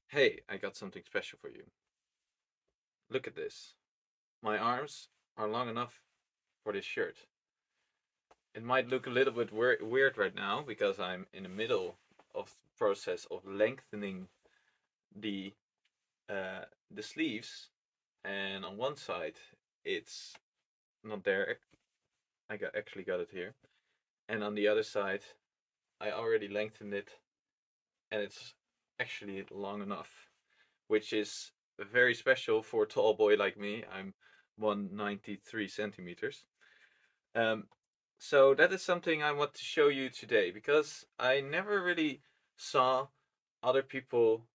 Hey, I got something special for you. Look at this. My arms are long enough for this shirt. It might look a little bit weird right now because I'm in the middle of the process of lengthening the the sleeves, and on one side it's not there. Actually got it here, and on the other side I already lengthened it, and it's actually long enough, which is very special for a tall boy like me. I'm 193 centimeters. Um, so that is something I want to show you today because I never really saw other people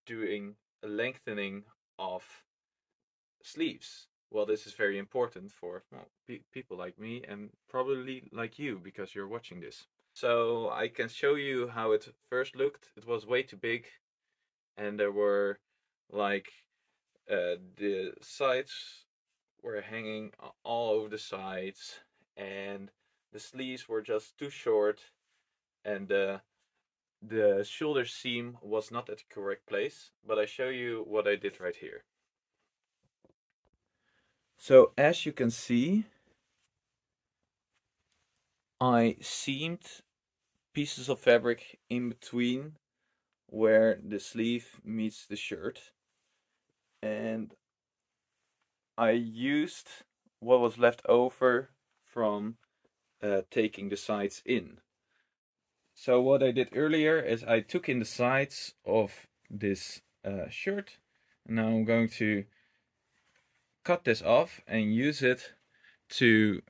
doing a lengthening of sleeves. Well, this is very important for people like me and probably like you because you're watching this. So I can show you how it first looked. It was way too big, and there were like the sides were hanging all over the sides, and the sleeves were just too short, and the shoulder seam was not at the correct place. But I show you what I did right here. So as you can see, I seamed pieces of fabric in between where the sleeve meets the shirt, and I used what was left over from taking the sides in. So what I did earlier is I took in the sides of this shirt, and now I'm going to cut this off and use it to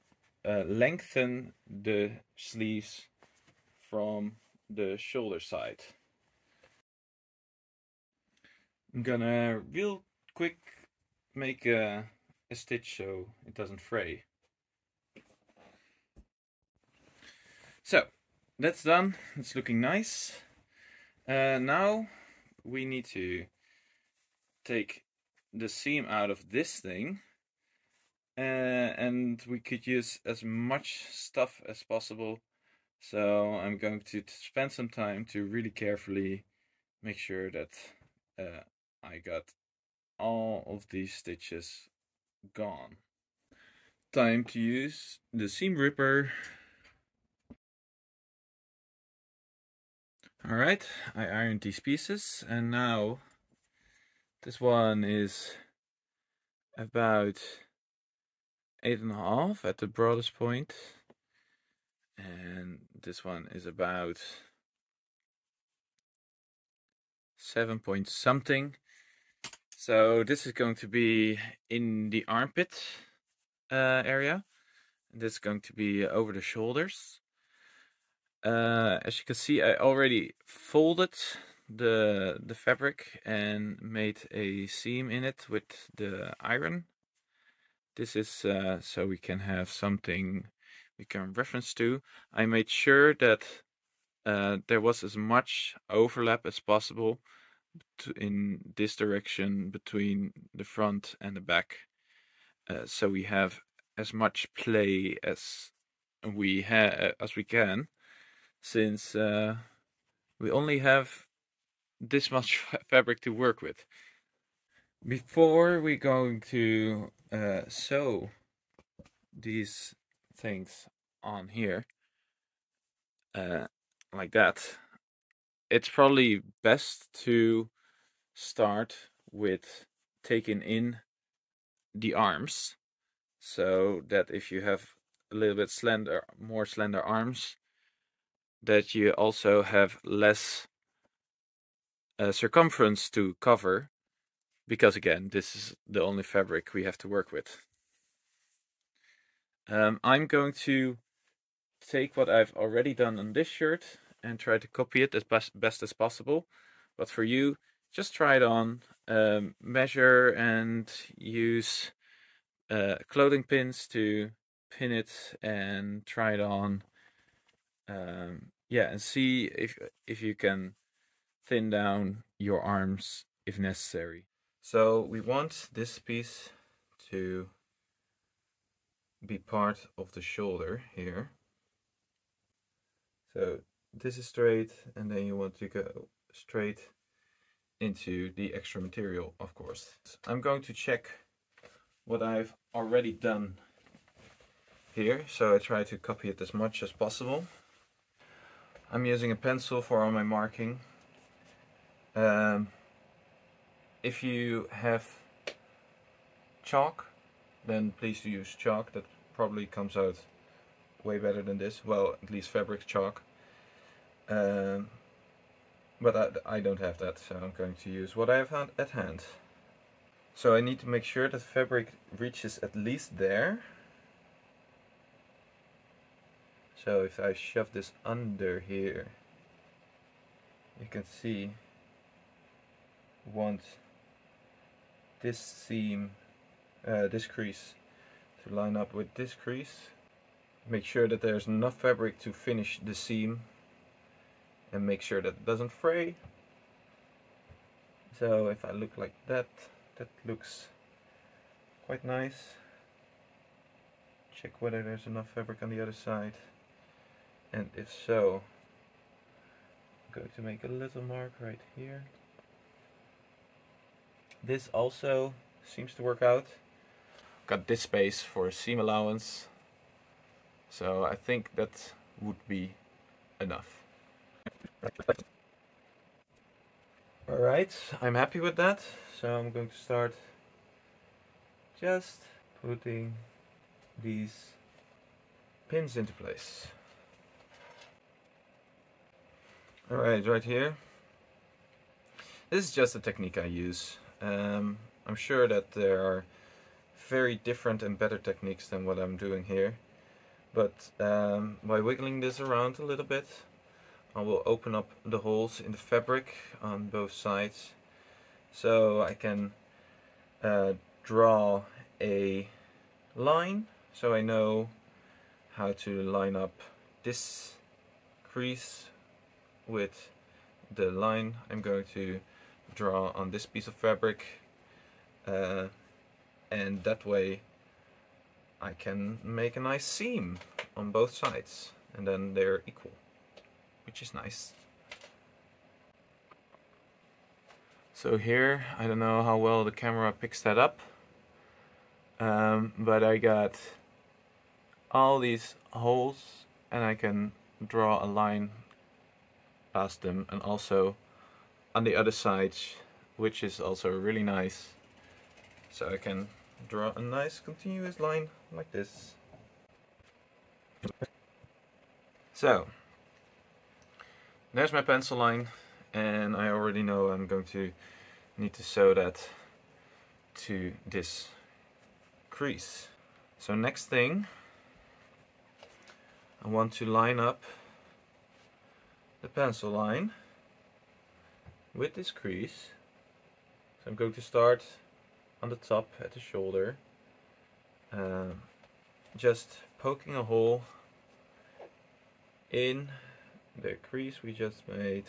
lengthen the sleeves from the shoulder side. I'm gonna real quick make a stitch so it doesn't fray. So that's done. It's looking nice. Now we need to take the seam out of this thing, and we could use as much stuff as possible. So I'm going to spend some time to really carefully make sure that I got all of these stitches gone. Time to use the seam ripper. Alright, I ironed these pieces, and now this one is about 8.5 at the broadest point, and this one is about 7 point something. So this is going to be in the armpit area. This is going to be over the shoulders. As you can see, I already folded the fabric and made a seam in it with the iron. This is so we can have something we can reference to. I made sure that there was as much overlap as possible in this direction between the front and the back, so we have as much play as we can, since we only have this much fabric to work with. Before we're going to sew these things on here, like that, it's probably best to start with taking in the arms, so that if you have a little bit more slender arms, that you also have less circumference to cover, because again, this is the only fabric we have to work with. I'm going to take what I've already done on this shirt and try to copy it as best as possible. But for you, just try it on, measure and use clothing pins to pin it and try it on. Yeah, and see if you can thin down your arms if necessary. So we want this piece to be part of the shoulder here. So this is straight, and then you want to go straight into the extra material, of course. I'm going to check what I've already done here, so I try to copy it as much as possible. I'm using a pencil for all my marking. If you have chalk, then please use chalk. That probably comes out way better than this. Well, at least fabric chalk. But I don't have that, so I'm going to use what I have at hand. So I need to make sure that fabric reaches at least there. So if I shove this under here, you can see I want this seam, this crease to line up with this crease. Make sure that there's enough fabric to finish the seam and make sure that it doesn't fray. So if I look like that, that looks quite nice. Check whether there's enough fabric on the other side, and if so, I'm going to make a little mark right here. This also seems to work out. Got this space for a seam allowance, so I think that would be enough. Alright, I'm happy with that, so I'm going to start just putting these pins into place. Alright, right here. This is just a technique I use. I'm sure that there are very different and better techniques than what I'm doing here, but by wiggling this around a little bit, I will open up the holes in the fabric on both sides, so I can draw a line, so I know how to line up this crease with the line I'm going to draw on this piece of fabric, and that way I can make a nice seam on both sides, and then they're equal, which is nice. So here, I don't know how well the camera picks that up, but I got all these holes and I can draw a line past them, and also on the other sides, which is also really nice. So I can draw a nice continuous line like this. So there's my pencil line, and I already know I'm going to need to sew that to this crease. So next thing, I want to line up the pencil line with this crease. So I'm going to start on the top at the shoulder, just poking a hole in the crease we just made.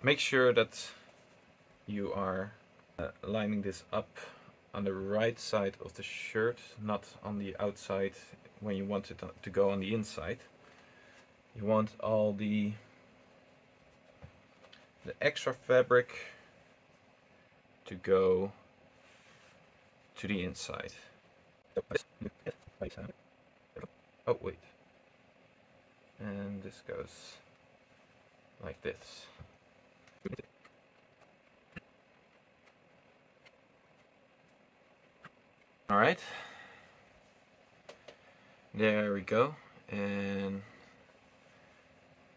Make sure that you are lining this up on the right side of the shirt, not on the outside when you want it to go on the inside. You want all the extra fabric to go to the inside. Oh wait, and this goes like this. Alright, there we go, and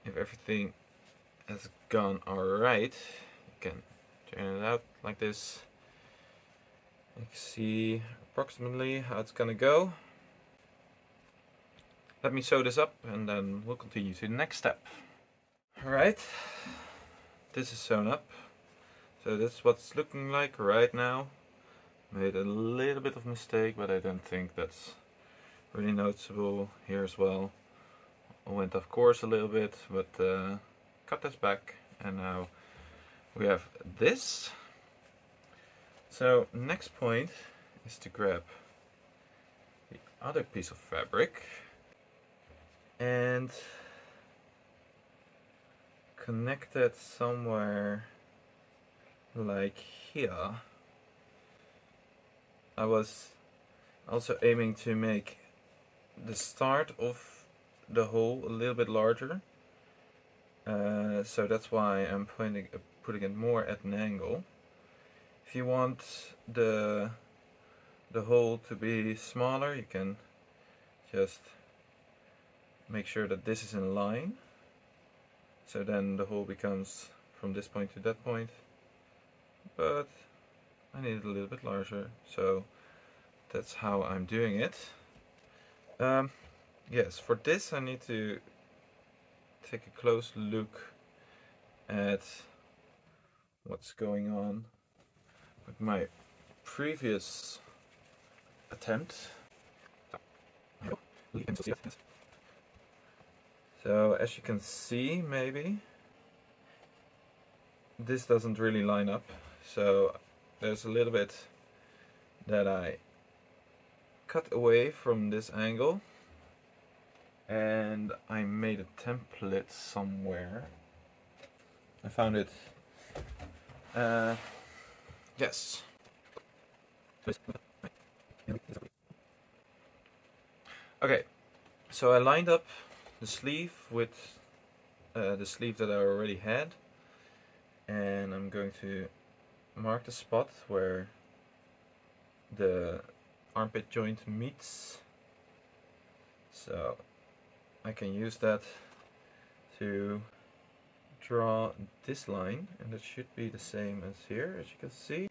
if everything has gone alright, you can turn it out like this. You can see approximately how it's gonna go. Let me sew this up and then we'll continue to the next step. Alright, this is sewn up. So that's what it's looking like right now. Made a little bit of mistake, but I don't think that's really noticeable here as well. I went off course a little bit, but cut this back, and now we have this. So next point is to grab the other piece of fabric and connect it somewhere like here. I was also aiming to make the start of the hole a little bit larger, so that's why I'm putting it more at an angle. If you want the hole to be smaller, you can just make sure that this is in line, so then the hole becomes from this point to that point, but I need it a little bit larger, so that's how I'm doing it. Yes, for this I need to take a close look at what's going on with my previous attempt. So as you can see, maybe this doesn't really line up, so there's a little bit that I cut away from this angle, and I made a template somewhere. I found it. Yes. Okay, so I lined up the sleeve with the sleeve that I already had, and I'm going to mark the spot where the armpit joint meets, so I can use that to draw this line, and it should be the same as here, as you can see.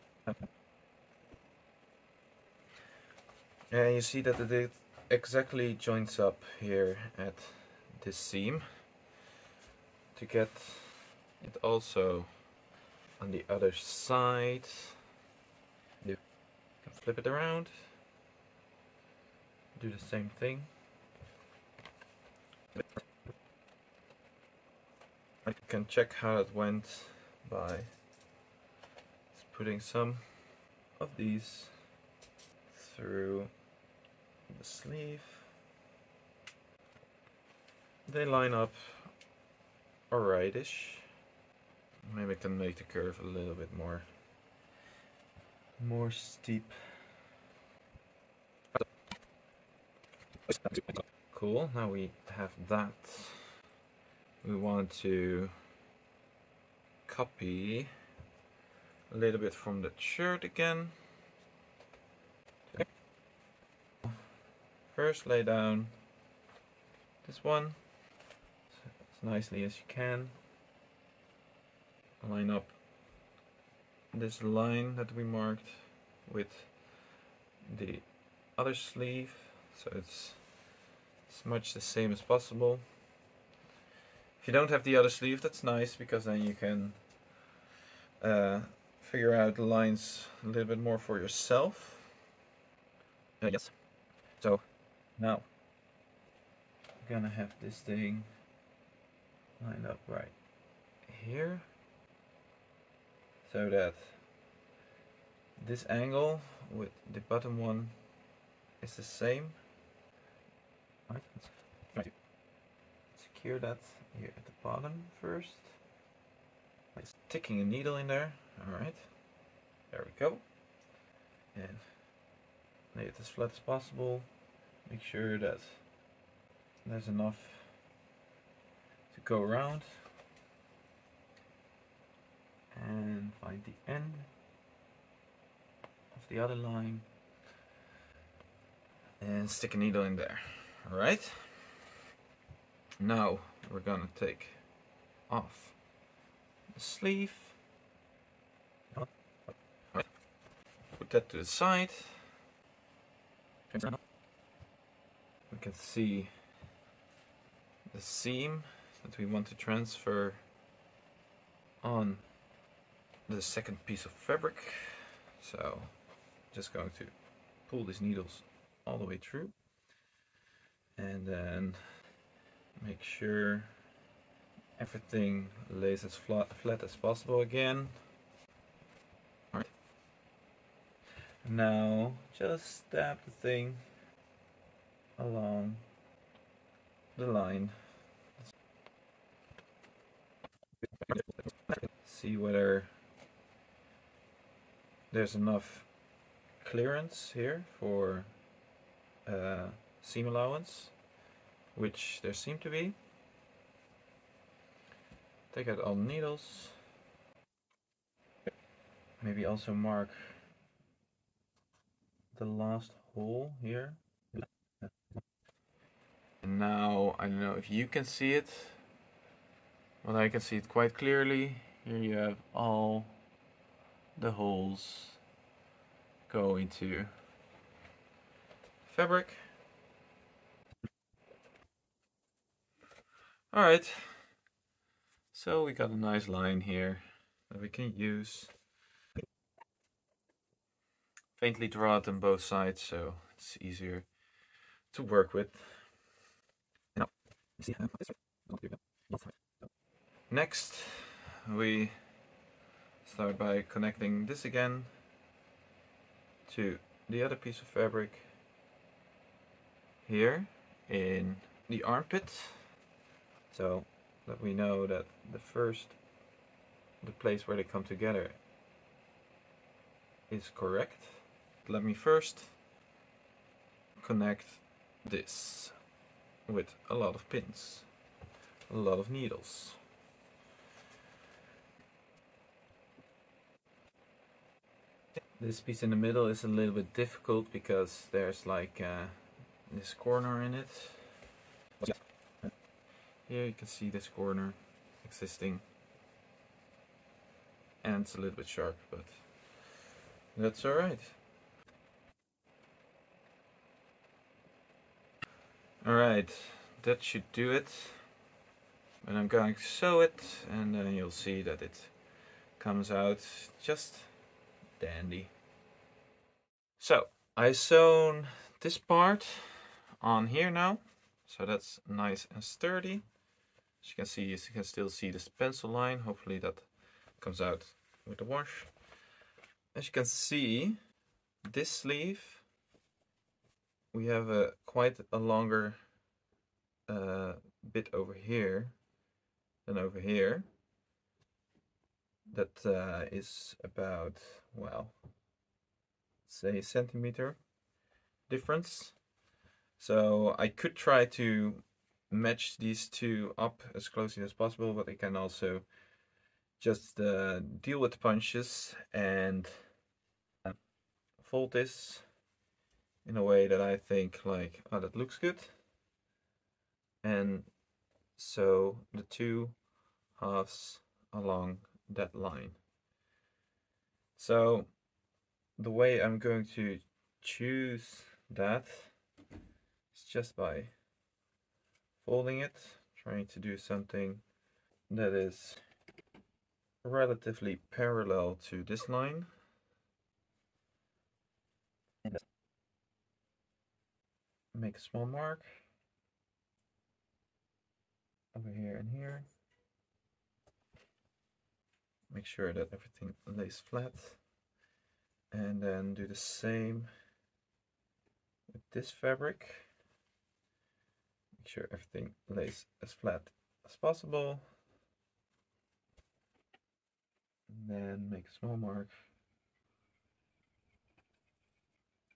And you see that it exactly joins up here at this seam. To get it also on the other side, you can flip it around, do the same thing. I can check how it went by just putting some of these through the sleeve. They line up alright-ish. Maybe I can make the curve a little bit more steep. Cool, now we have that. We want to copy a little bit from the shirt again. First lay down this one as nicely as you can. Line up this line that we marked with the other sleeve, so it's as much the same as possible. If you don't have the other sleeve, that's nice, because then you can figure out the lines a little bit more for yourself. Yes. So now I'm gonna have this thing lined up right here, so that this angle with the bottom one is the same. Right. Secure that here at the bottom first, by sticking a needle in there. Alright, there we go. And lay it as flat as possible. Make sure that there's enough to go around. And find the end of the other line and stick a needle in there. Alright, now we're gonna take off the sleeve. Put that to the side. We can see the seam that we want to transfer on the second piece of fabric. So just going to pull these needles all the way through, and then make sure everything lays as flat as possible again. Alright. Now just stab the thing along the line. See whether there's enough clearance here for seam allowance, which there seem to be. Take out all the needles. Maybe also mark the last hole here. And now, I don't know if you can see it, but I can see it quite clearly. Here you have all the holes go into fabric. Alright, so we got a nice line here that we can use. Faintly draw it on both sides so it's easier to work with. Next, we start by connecting this again to the other piece of fabric here in the armpit, so that we know that the place where they come together is correct. Let me first connect this with a lot of pins, a lot of needles. This piece in the middle is a little bit difficult because there's like this corner in it. Here you can see this corner existing, and it's a little bit sharp, but that's alright. Alright, that should do it. And I'm going to sew it, and then you'll see that it comes out just dandy. So, I sewn this part on here now, so that's nice and sturdy. As you can see, you can still see this pencil line. Hopefully that comes out with the wash. As you can see, this sleeve, we have quite a longer bit over here than over here. That is about, well, say a centimeter difference. So I could try to match these two up as closely as possible, but I can also just deal with the punches and fold this in a way that I think like, oh, that looks good, and sew the two halves along that line. So the way I'm going to choose that is just by folding it, trying to do something that is relatively parallel to this line. Make a small mark over here and here. Make sure that everything lays flat, and then do the same with this fabric. Make sure everything lays as flat as possible, and then make a small mark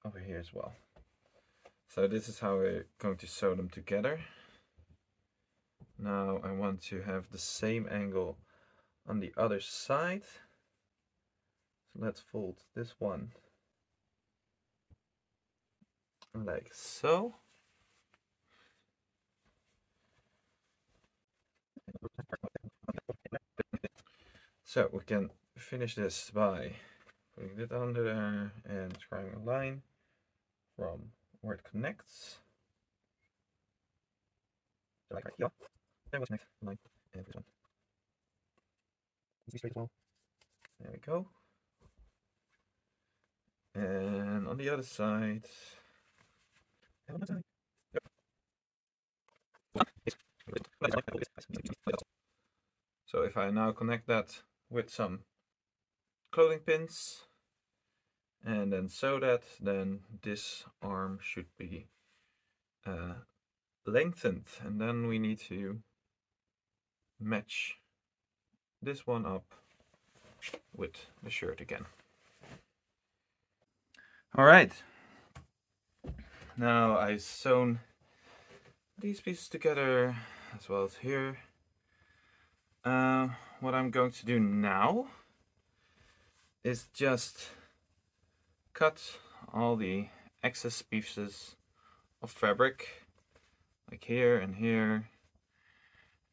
over here as well. So this is how we're going to sew them together. Now I want to have the same angle on the other side. So let's fold this one like so. So we can finish this by putting it under there and drawing a line from where it connects. So like right here. Then we'll connect the line and this one. Easy straight as well. There we go. And on the other side. And on the side. Yep. So if I now connect that with some clothing pins and then sew that, then this arm should be lengthened, and then we need to match this one up with the shirt again. All right. Now I've sewn these pieces together as well as here. What I'm going to do now is just cut all the excess pieces of fabric, like here and here,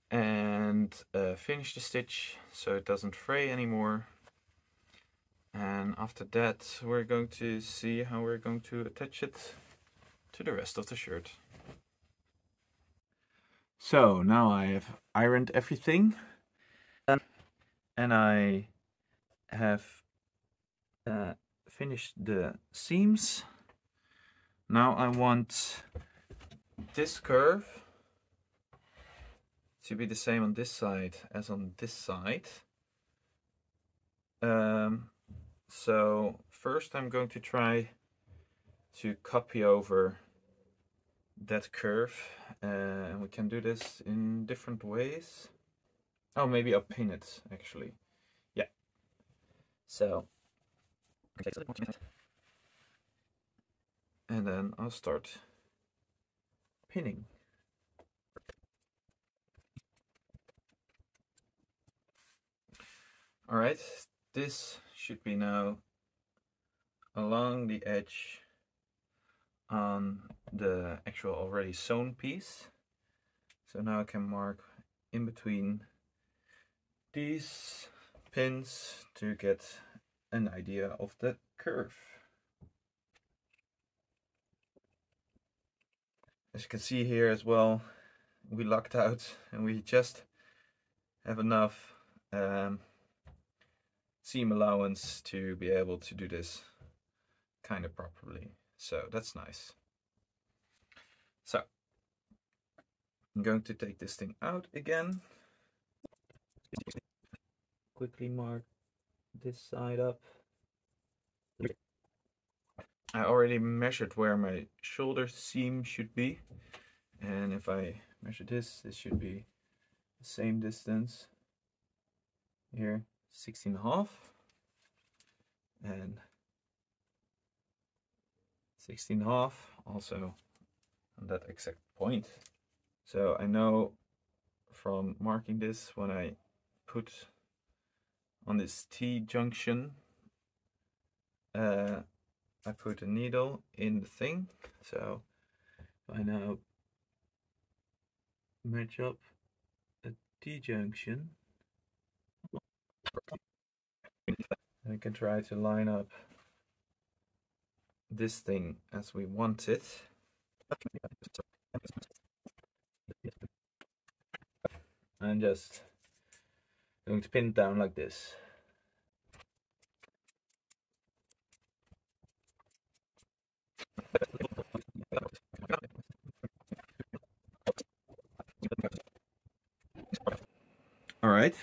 and finish the stitch so it doesn't fray anymore. And after that we're going to see how we're going to attach it to the rest of the shirt. So now I have ironed everything and I have finished the seams. Now I want this curve to be the same on this side as on this side. So first I'm going to try to copy over that curve, and we can do this in different ways. Oh, maybe I'll pin it actually. Yeah. So, and then I'll start pinning. All right, this should be now along the edge on the actual already sewn piece. So now I can mark in between these pins to get an idea of the curve. As you can see here as well, we lucked out and we just have enough seam allowance to be able to do this kind of properly. So that's nice. So I'm going to take this thing out again. Quickly mark this side up. I already measured where my shoulder seam should be, and if I measure this should be the same distance here, 16.5 and 16.5 also on that exact point. So I know from marking this, when I put on this T-junction, I put a needle in the thing, so I now match up a T-junction, and I can try to line up this thing as we want it. I'm just going to pin it down like this. All right,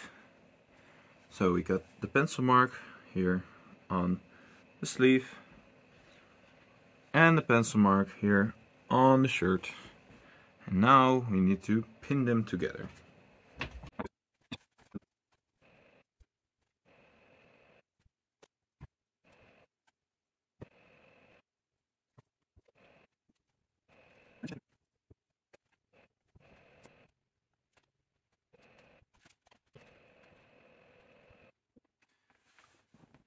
so we got the pencil mark here on the sleeve and the pencil mark here on the shirt, and now we need to pin them together.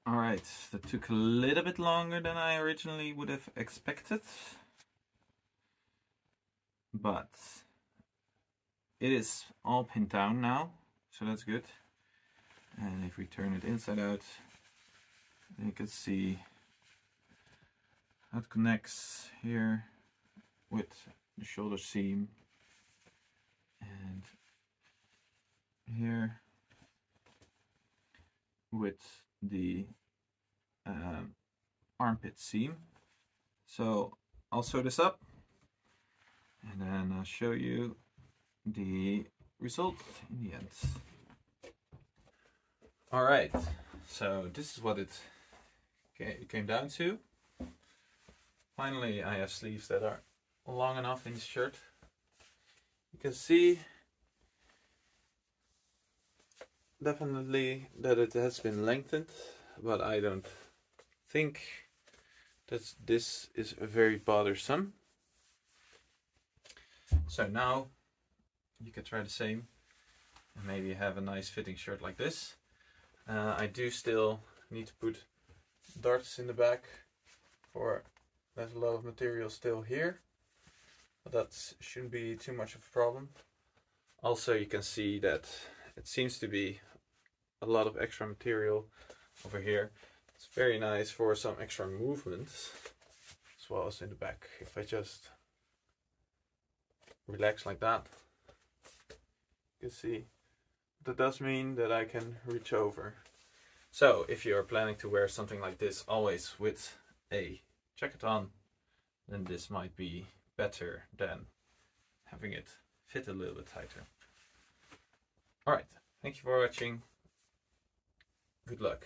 Alright, that took a little bit longer than I originally would have expected, but it is all pinned down now, so that's good. And if we turn it inside out, you can see how it connects here with the shoulder seam, and here with the armpit seam. So I'll sew this up and then I'll show you the result in the end. All right, so this is what it came down to. Finally, I have sleeves that are long enough in this shirt. You can see definitely that it has been lengthened, but I don't think this is very bothersome. So now you can try the same and maybe have a nice fitting shirt like this. I do still need to put darts in the back, for there's a lot of material still here, but that shouldn't be too much of a problem. Also, you can see that it seems to be a lot of extra material over here. It's very nice for some extra movement as well as in the back. If I just relax like that, you can see that does mean that I can reach over. So if you're planning to wear something like this always with a jacket on, then this might be better than having it fit a little bit tighter. Alright, thank you for watching. Good luck.